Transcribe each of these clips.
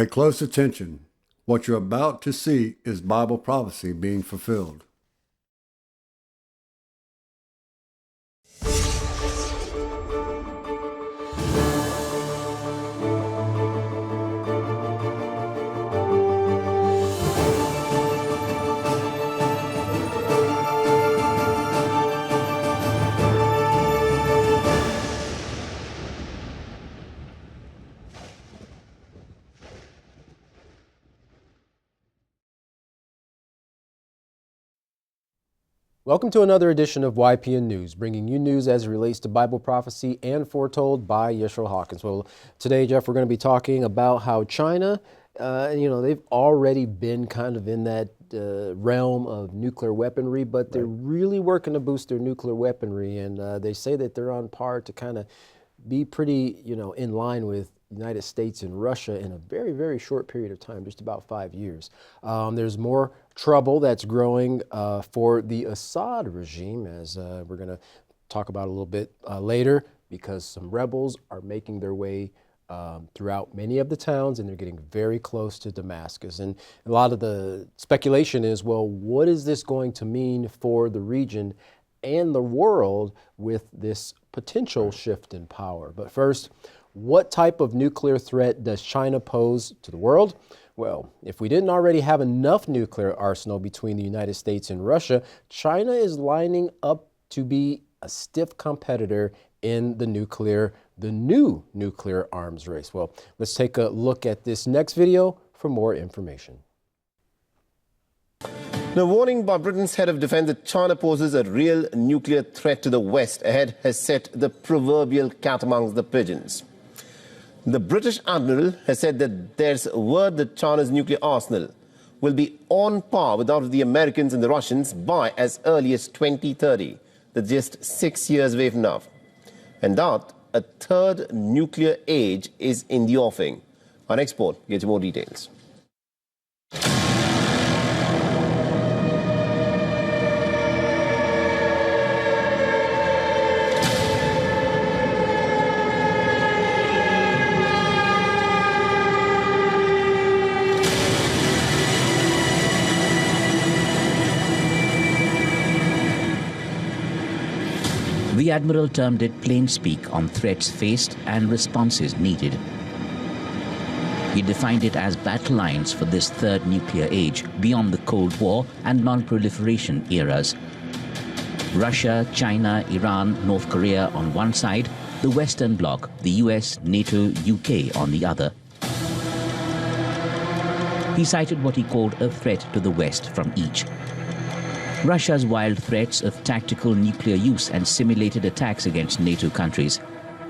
Pay close attention. What you're about to see is Bible prophecy being fulfilled. Welcome to another edition of YPN News, bringing you news as it relates to Bible prophecy and foretold by Yeshua Hawkins. Well, today, Jeff, we're going to be talking about how China, they've already been kind of in that realm of nuclear weaponry, but they're really working to boost their nuclear weaponry. And they say that they're on par to kind of be pretty, in line with the United States and Russia in a very, very short period of time, just about 5 years. There's more trouble that's growing for the Assad regime, as we're going to talk about a little bit later, because some rebels are making their way throughout many of the towns, and they're getting very close to Damascus. And a lot of the speculation is, well, what is this going to mean for the region and the world with this potential shift in power? But first, what type of nuclear threat does China pose to the world? Well, if we didn't already have enough nuclear arsenal between the United States and Russia, China is lining up to be a stiff competitor in the new nuclear arms race. Well, let's take a look at this next video for more information. The warning by Britain's head of defense that China poses a real nuclear threat to the West ahead has set the proverbial cat amongst the pigeons. The British Admiral has said that there's word that China's nuclear arsenal will be on par with that of the Americans and the Russians by as early as 2030. That's just 6 years away from now. And that a third nuclear age is in the offing. Our next report gets you more details. The Admiral termed it plain speak on threats faced and responses needed. He defined it as battle lines for this third nuclear age beyond the Cold War and non-proliferation eras. Russia, China, Iran, North Korea on one side, the Western Bloc, the US, NATO, UK on the other. He cited what he called a threat to the West from each. Russia's wild threats of tactical nuclear use and simulated attacks against NATO countries,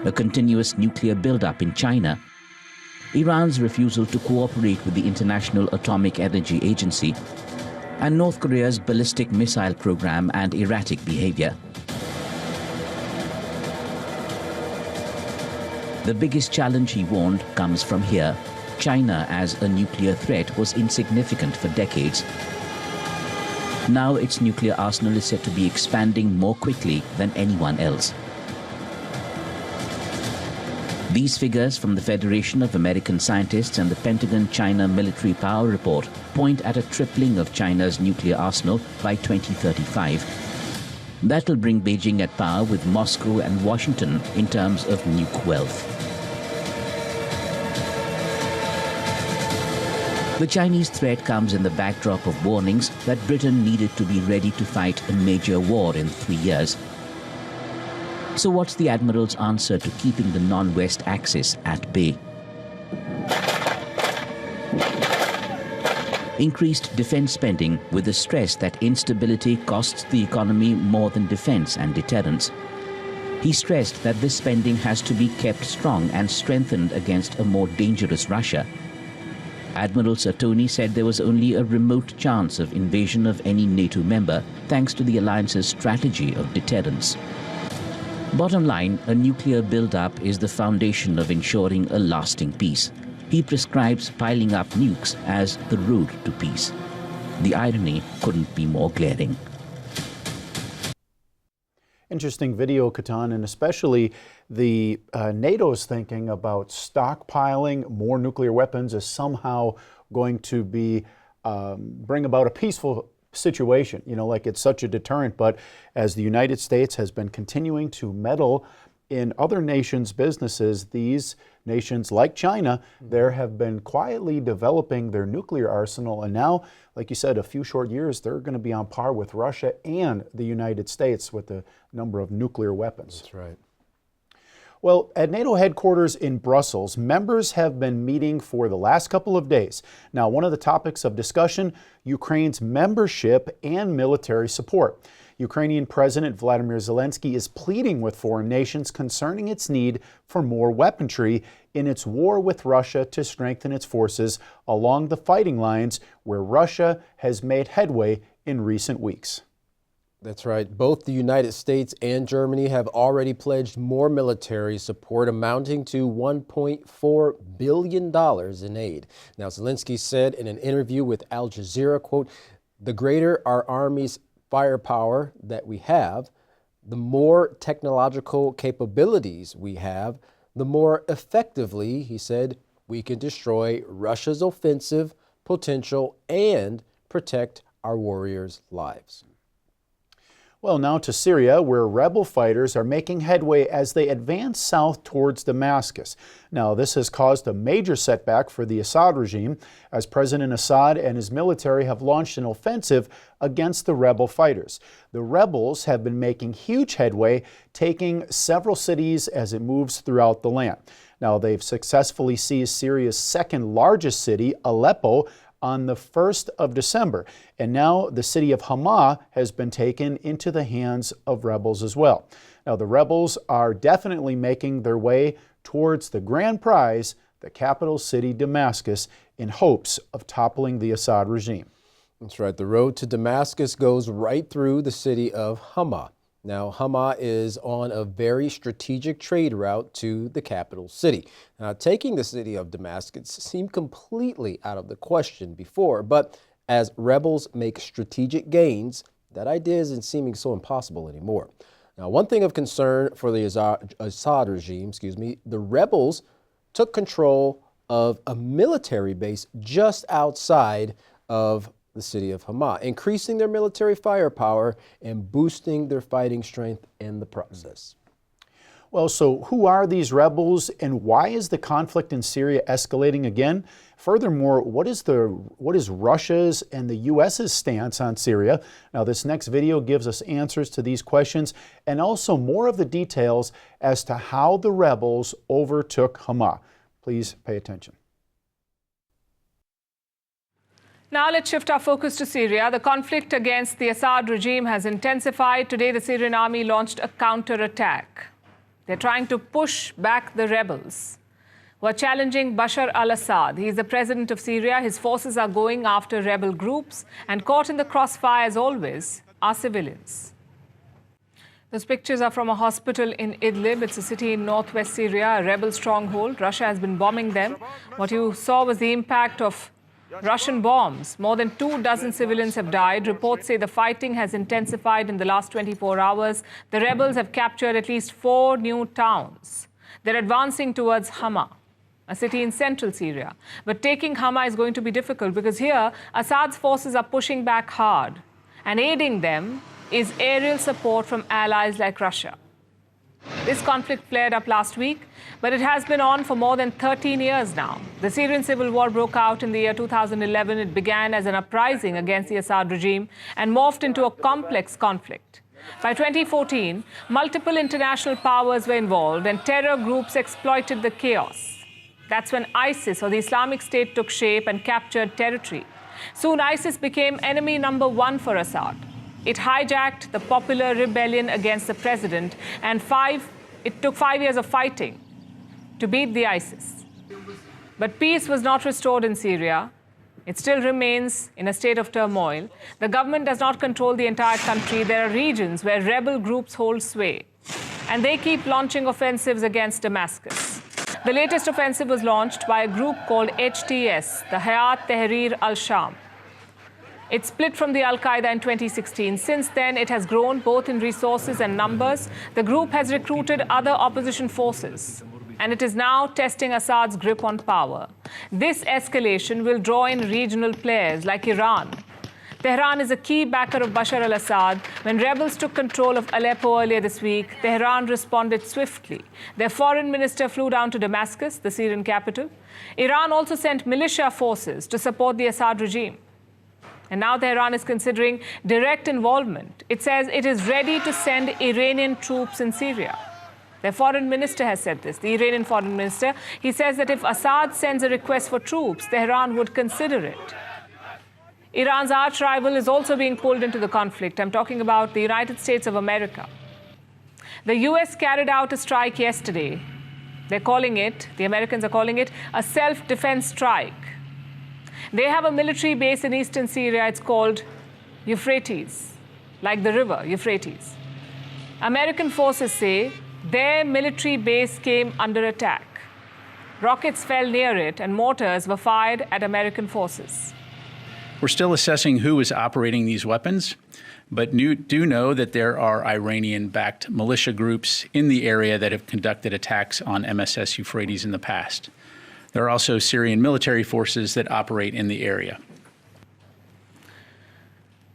a continuous nuclear buildup in China, Iran's refusal to cooperate with the International Atomic Energy Agency, and North Korea's ballistic missile program and erratic behavior. The biggest challenge, he warned, comes from here. China as a nuclear threat was insignificant for decades. Now its nuclear arsenal is said to be expanding more quickly than anyone else. These figures from the Federation of American Scientists and the Pentagon China Military Power Report point at a tripling of China's nuclear arsenal by 2035. That'll bring Beijing at par with Moscow and Washington in terms of nuke wealth. The Chinese threat comes in the backdrop of warnings that Britain needed to be ready to fight a major war in 3 years. So what's the Admiral's answer to keeping the non-West axis at bay? Increased defense spending with the stress that instability costs the economy more than defense and deterrence. He stressed that this spending has to be kept strong and strengthened against a more dangerous Russia. Admiral Satoni said there was only a remote chance of invasion of any NATO member thanks to the alliance's strategy of deterrence. Bottom line, a nuclear build-up is the foundation of ensuring a lasting peace. He prescribes piling up nukes as the road to peace. The irony couldn't be more glaring. Interesting video, Katan, and especially the NATO's thinking about stockpiling more nuclear weapons is somehow going to be bring about a peaceful situation, like it's such a deterrent. But as the United States has been continuing to meddle in other nations' businesses, these nations like China, there have been quietly developing their nuclear arsenal. And now, like you said, a few short years, they're going to be on par with Russia and the United States with the number of nuclear weapons. That's right. Well, at NATO headquarters in Brussels, members have been meeting for the last couple of days. Now, one of the topics of discussion, Ukraine's membership and military support. Ukrainian President Vladimir Zelensky is pleading with foreign nations concerning its need for more weaponry in its war with Russia to strengthen its forces along the fighting lines where Russia has made headway in recent weeks. That's right. Both the United States and Germany have already pledged more military support amounting to $1.4 billion in aid. Now, Zelensky said in an interview with Al Jazeera, quote, "The greater our army's firepower that we have, the more technological capabilities we have, the more effectively," he said, "we can destroy Russia's offensive potential and protect our warriors' lives." Well, now to Syria, where rebel fighters are making headway as they advance south towards Damascus. Now, this has caused a major setback for the Assad regime, as President Assad and his military have launched an offensive against the rebel fighters. The rebels have been making huge headway, taking several cities as it moves throughout the land. Now, they've successfully seized Syria's second largest city, Aleppo, on the 1st of December. And now the city of Hama has been taken into the hands of rebels as well. Now, the rebels are definitely making their way towards the grand prize, the capital city, Damascus, in hopes of toppling the Assad regime. That's right. The road to Damascus goes right through the city of Hama. Now, Hama is on a very strategic trade route to the capital city. Now, taking the city of Damascus seemed completely out of the question before, but as rebels make strategic gains, that idea isn't seeming so impossible anymore. Now, one thing of concern for the Assad regime, the rebels took control of a military base just outside of the city of Hama, increasing their military firepower and boosting their fighting strength in the process. Well, so who are these rebels and why is the conflict in Syria escalating again? Furthermore, what is Russia's and the U.S.'s stance on Syria? Now, this next video gives us answers to these questions and also more of the details as to how the rebels overtook Hama. Please pay attention. Now let's shift our focus to Syria. The conflict against the Assad regime has intensified. Today, the Syrian army launched a counterattack. They're trying to push back the rebels who are challenging Bashar al-Assad. He is the president of Syria. His forces are going after rebel groups, and caught in the crossfire, as always, are civilians. Those pictures are from a hospital in Idlib. It's a city in northwest Syria, a rebel stronghold. Russia has been bombing them. What you saw was the impact of Russian bombs. More than 24 civilians have died. Reports say the fighting has intensified in the last 24 hours. The rebels have captured at least 4 new towns. They're advancing towards Hama, a city in central Syria. But taking Hama is going to be difficult because here, Assad's forces are pushing back hard. And aiding them is aerial support from allies like Russia. This conflict flared up last week, but it has been on for more than 13 years now. The Syrian civil war broke out in the year 2011. It began as an uprising against the Assad regime and morphed into a complex conflict. By 2014, multiple international powers were involved and terror groups exploited the chaos. That's when ISIS, or the Islamic State, took shape and captured territory. Soon ISIS became enemy number 1 for Assad. It hijacked the popular rebellion against the president, and it took 5 years of fighting to beat the ISIS. But peace was not restored in Syria. It still remains in a state of turmoil. The government does not control the entire country. There are regions where rebel groups hold sway, and they keep launching offensives against Damascus. The latest offensive was launched by a group called HTS, the Hayat Tahrir al-Sham. It split from the Al-Qaeda in 2016. Since then, it has grown both in resources and numbers. The group has recruited other opposition forces, and it is now testing Assad's grip on power. This escalation will draw in regional players like Iran. Tehran is a key backer of Bashar al-Assad. When rebels took control of Aleppo earlier this week, Tehran responded swiftly. Their foreign minister flew down to Damascus, the Syrian capital. Iran also sent militia forces to support the Assad regime. And now Tehran is considering direct involvement. It says it is ready to send Iranian troops in Syria. Their foreign minister has said this, the Iranian foreign minister. He says that if Assad sends a request for troops, Tehran would consider it. Iran's arch rival is also being pulled into the conflict. I'm talking about the United States of America. The U.S. carried out a strike yesterday. They're calling it, the Americans are calling it, a self-defense strike. They have a military base in eastern Syria. It's called Euphrates, like the river Euphrates. American forces say their military base came under attack. Rockets fell near it and mortars were fired at American forces. We're still assessing who is operating these weapons, but do know that there are Iranian-backed militia groups in the area that have conducted attacks on MSS Euphrates in the past. There are also Syrian military forces that operate in the area.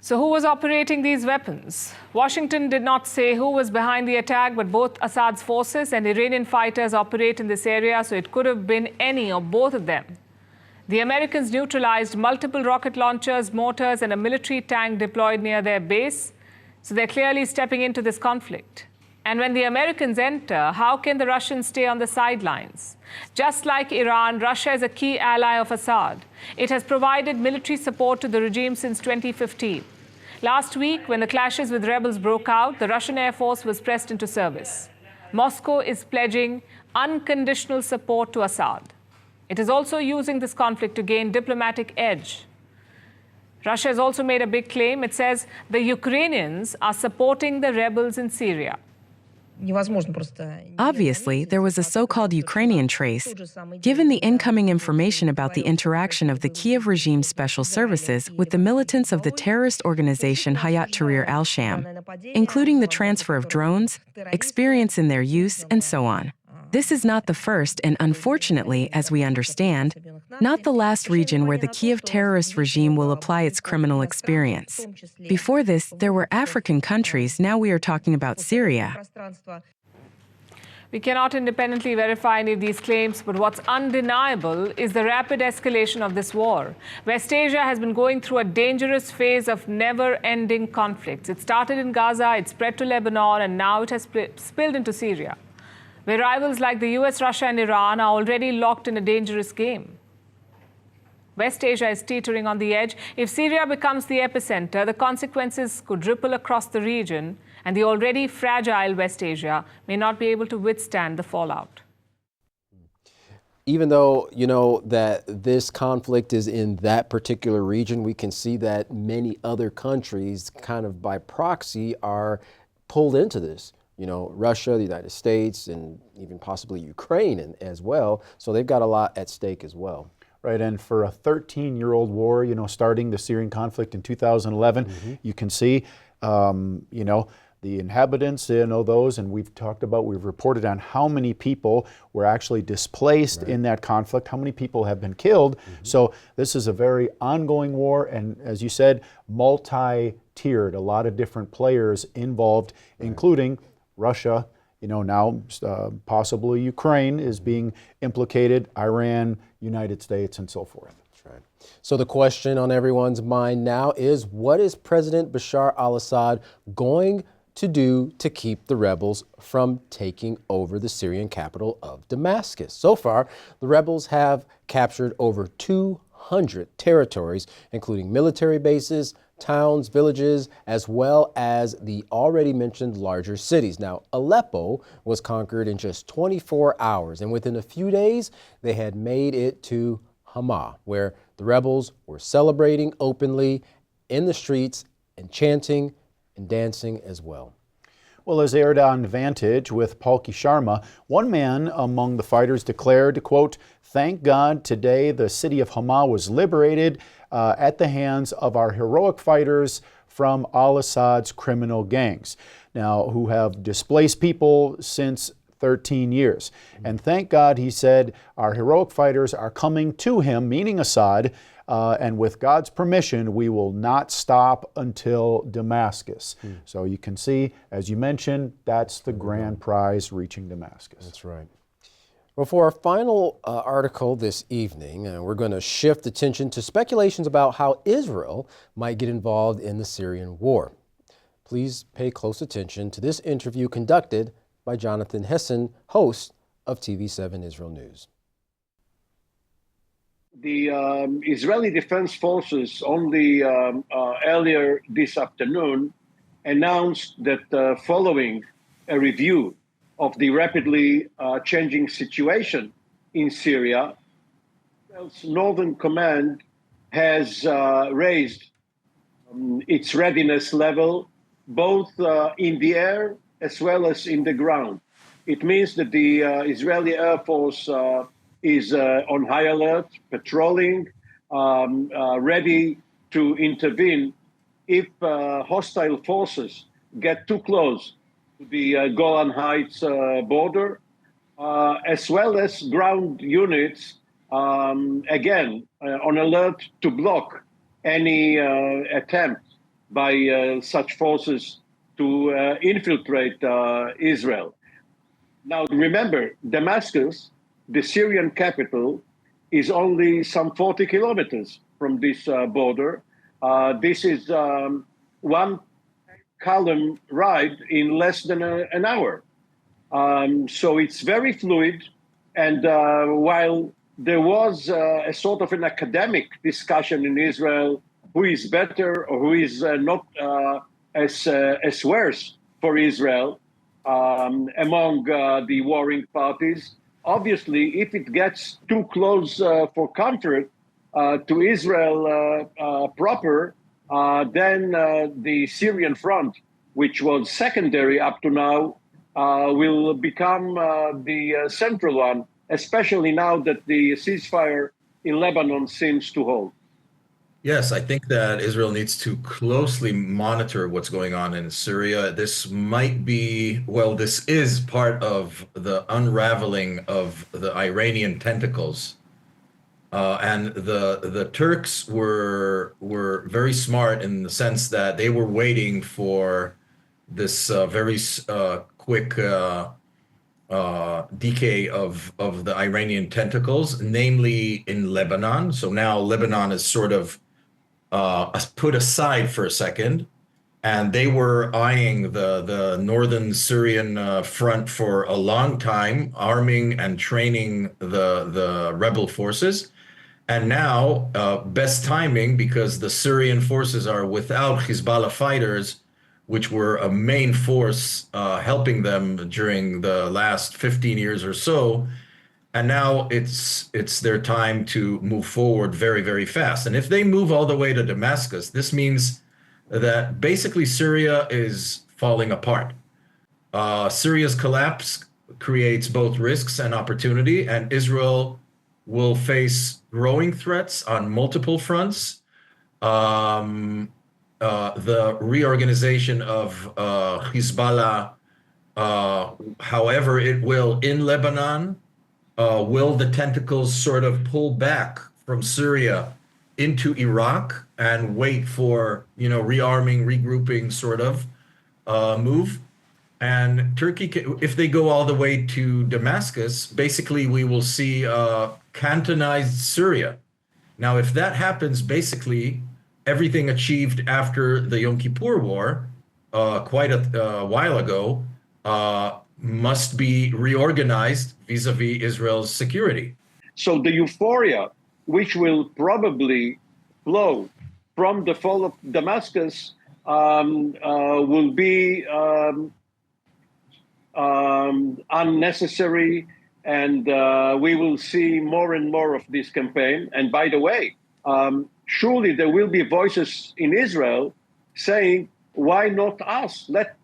So who was operating these weapons? Washington did not say who was behind the attack, but both Assad's forces and Iranian fighters operate in this area, so it could have been any or both of them. The Americans neutralized multiple rocket launchers, mortars, and a military tank deployed near their base. So they're clearly stepping into this conflict. And when the Americans enter, how can the Russians stay on the sidelines? Just like Iran, Russia is a key ally of Assad. It has provided military support to the regime since 2015. Last week, when the clashes with rebels broke out, the Russian Air Force was pressed into service. Moscow is pledging unconditional support to Assad. It is also using this conflict to gain diplomatic edge. Russia has also made a big claim. It says the Ukrainians are supporting the rebels in Syria. Obviously, there was a so-called Ukrainian trace. Given the incoming information about the interaction of the Kiev regime's special services with the militants of the terrorist organization Hayat Tahrir al-Sham, including the transfer of drones, experience in their use, and so on. This is not the first and, unfortunately, as we understand, not the last region where the Kiev terrorist regime will apply its criminal experience. Before this, there were African countries. Now we are talking about Syria. We cannot independently verify any of these claims, but what's undeniable is the rapid escalation of this war. West Asia has been going through a dangerous phase of never-ending conflicts. It started in Gaza, it spread to Lebanon, and now it has spilled into Syria, where rivals like the US, Russia, and Iran are already locked in a dangerous game. West Asia is teetering on the edge. If Syria becomes the epicenter, the consequences could ripple across the region, and the already fragile West Asia may not be able to withstand the fallout. Even though, you know, that this conflict is in that particular region, we can see that many other countries kind of by proxy are pulled into this. You know, Russia, the United States, and even possibly Ukraine as well. So they've got a lot at stake as well. Right, and for a 13-year-old war, you know, starting the Syrian conflict in 2011, you can see, you know, the inhabitants, you know, those, and we've reported on how many people were actually displaced in that conflict, how many people have been killed. So this is a very ongoing war, and as you said, multi-tiered, a lot of different players involved, including Russia, you know, now possibly Ukraine is being implicated, Iran, United States, and so forth. That's right. So the question on everyone's mind now is, what is President Bashar al-Assad going to do to keep the rebels from taking over the Syrian capital of Damascus? So far, the rebels have captured over 200 territories, including military bases, towns, villages, as well as the already mentioned larger cities. Now, Aleppo was conquered in just 24 hours, and within a few days, they had made it to Hama, where the rebels were celebrating openly in the streets and chanting and dancing as well. Well, as aired on Vantage with Palki Sharma, one man among the fighters declared, quote, "Thank God today the city of Hama was liberated at the hands of our heroic fighters from al-Assad's criminal gangs, now who have displaced people since 13 years. And thank God," he said, "our heroic fighters are coming to him," meaning Assad, "and with God's permission, we will not stop until Damascus." So you can see, as you mentioned, that's the grand prize, reaching Damascus. That's right. Well, for our final article this evening, we're going to shift attention to speculations about how Israel might get involved in the Syrian war. Please pay close attention to this interview conducted by Jonathan Hessen, host of TV7 Israel News. The Israeli Defense Forces only earlier this afternoon announced that following a review of the rapidly changing situation in Syria, Israel's Northern Command has raised its readiness level both in the air as well as in the ground. It means that the Israeli Air Force is on high alert, patrolling, ready to intervene if hostile forces get too close to the Golan Heights border, as well as ground units, again, on alert to block any attempt by such forces to infiltrate Israel. Now, remember, Damascus, the Syrian capital, is only some 40 kilometers from this border. This is one column ride in less than an hour. So it's very fluid. And while there was a sort of an academic discussion in Israel, who is better or who is not as worse for Israel among the warring parties, obviously, if it gets too close for comfort to Israel proper, then the Syrian front, which was secondary up to now, will become the central one, especially now that the ceasefire in Lebanon seems to hold. Yes, I think that Israel needs to closely monitor what's going on in Syria. This might be, well, this is part of the unraveling of the Iranian tentacles. And the Turks were very smart in the sense that they were waiting for this very quick decay of the Iranian tentacles, namely in Lebanon. So now Lebanon is sort of put aside for a second, and they were eyeing the northern Syrian front for a long time, arming and training the rebel forces. And now, best timing, because the Syrian forces are without Hezbollah fighters, which were a main force helping them during the last 15 years or so. And now it's their time to move forward very, very fast. And if they move all the way to Damascus, this means that basically Syria is falling apart. Syria's collapse creates both risks and opportunity, and Israel will face growing threats on multiple fronts. The reorganization of Hezbollah, however it will in Lebanon, will the tentacles sort of pull back from Syria into Iraq and wait for, rearming, regrouping sort of move? And Turkey, if they go all the way to Damascus, basically we will see cantonized Syria. Now, if that happens, basically everything achieved after the Yom Kippur War quite a while ago must be reorganized vis-a-vis Israel's security. So the euphoria, which will probably flow from the fall of Damascus, will be unnecessary, and we will see more and more of this campaign. And by the way, surely there will be voices in Israel saying, why not us? Let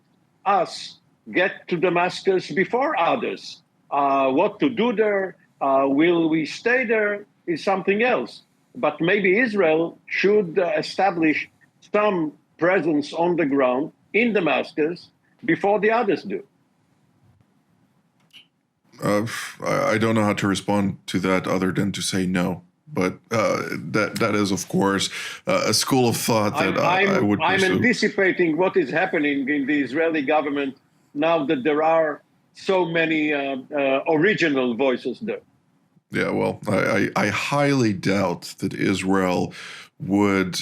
us get to Damascus before others. What to do there, will we stay there, is something else. But maybe Israel should establish some presence on the ground in Damascus before the others do. I don't know how to respond to that other than to say no. But that is, of course, a school of thought that I would pursue. I'm anticipating what is happening in the Israeli government now that there are so many original voices there. Yeah, well, I highly doubt that Israel would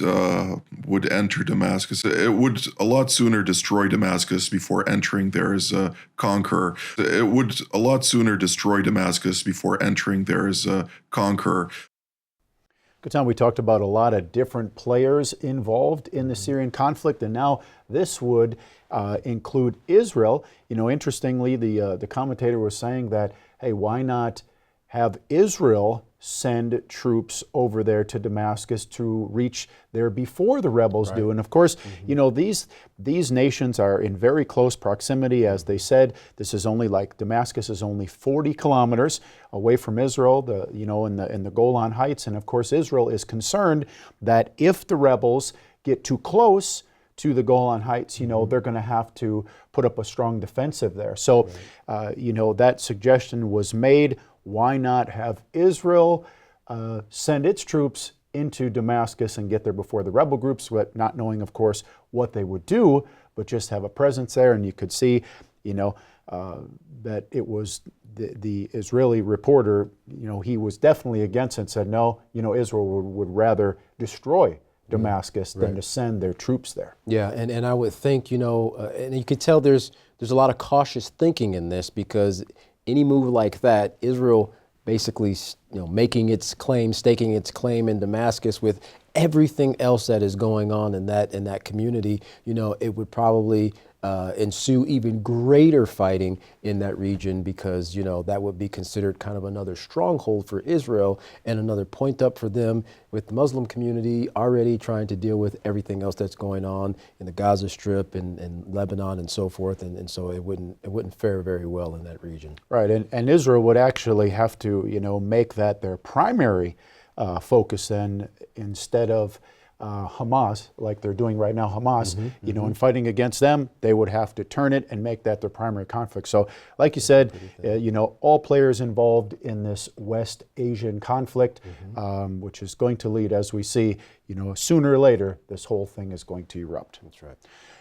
enter Damascus. It would a lot sooner destroy Damascus before entering there as a conqueror. It would a lot sooner destroy Damascus before entering there as a conqueror. Good time. We talked about a lot of different players involved in the Syrian conflict, and now this would include Israel. You know, interestingly, the commentator was saying that, hey, why not have Israel send troops over there to Damascus to reach there before the rebels do? And of course, you know, these nations are in very close proximity. As they said, this is only like Damascus is only 40 kilometers away from Israel, in the Golan Heights. And of course, Israel is concerned that if the rebels get too close to the Golan Heights, you know, they're going to have to put up a strong defensive there. So, you know, that suggestion was made. Why not have Israel send its troops into Damascus and get there before the rebel groups, but not knowing, of course, what they would do, but just have a presence there. And you could see, you know, that it was the Israeli reporter, you know, he was definitely against it and said, no, you know, Israel would rather destroy Damascus than to send their troops there. Yeah, and I would think, you know, and you could tell there's a lot of cautious thinking in this, because any move like that, Israel basically, you know, making its claim, staking its claim in Damascus with everything else that is going on in that community, you know, it would probably ensue even greater fighting in that region, because, you know, that would be considered kind of another stronghold for Israel and another point up for them, with the Muslim community already trying to deal with everything else that's going on in the Gaza Strip and Lebanon and so forth, and so it wouldn't fare very well in that region. Right, and Israel would actually have to, you know, make that their primary focus then, instead of Hamas, like they're doing right now, Hamas, you know, and fighting against them, they would have to turn it and make that their primary conflict. So, like you said, you know, all players involved in this West Asian conflict, which is going to lead, as we see, you know, sooner or later, this whole thing is going to erupt. That's right.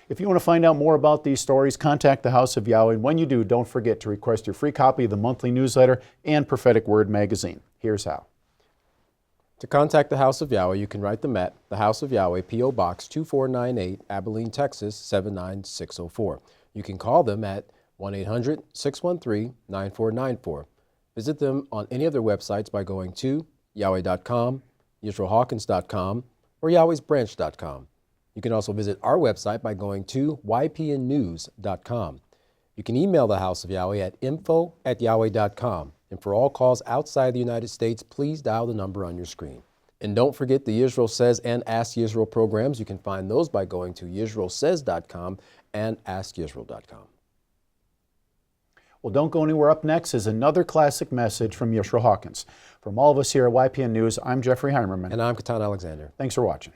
If you want to find out more about these stories, contact the House of Yahweh. And when you do, don't forget to request your free copy of the monthly newsletter and Prophetic Word magazine. Here's how. To contact the House of Yahweh, you can write them at the House of Yahweh, P.O. Box 2498, Abilene, Texas 79604. You can call them at 1-800-613-9494. Visit them on any of their websites by going to Yahweh.com, YisraelHawkins.com, or Yahweh'sBranch.com. You can also visit our website by going to YPNnews.com. You can email the House of Yahweh at info@yahweh.com. And for all calls outside the United States, please dial the number on your screen. And don't forget the Yisrael Says and Ask Yisrael programs. You can find those by going to YisraelSays.com and AskYisrael.com. Well, don't go anywhere. Up next is another classic message from Yisrael Hawkins. From all of us here at YPN News, I'm Jeffrey Heimerman. And I'm Katan Alexander. Thanks for watching.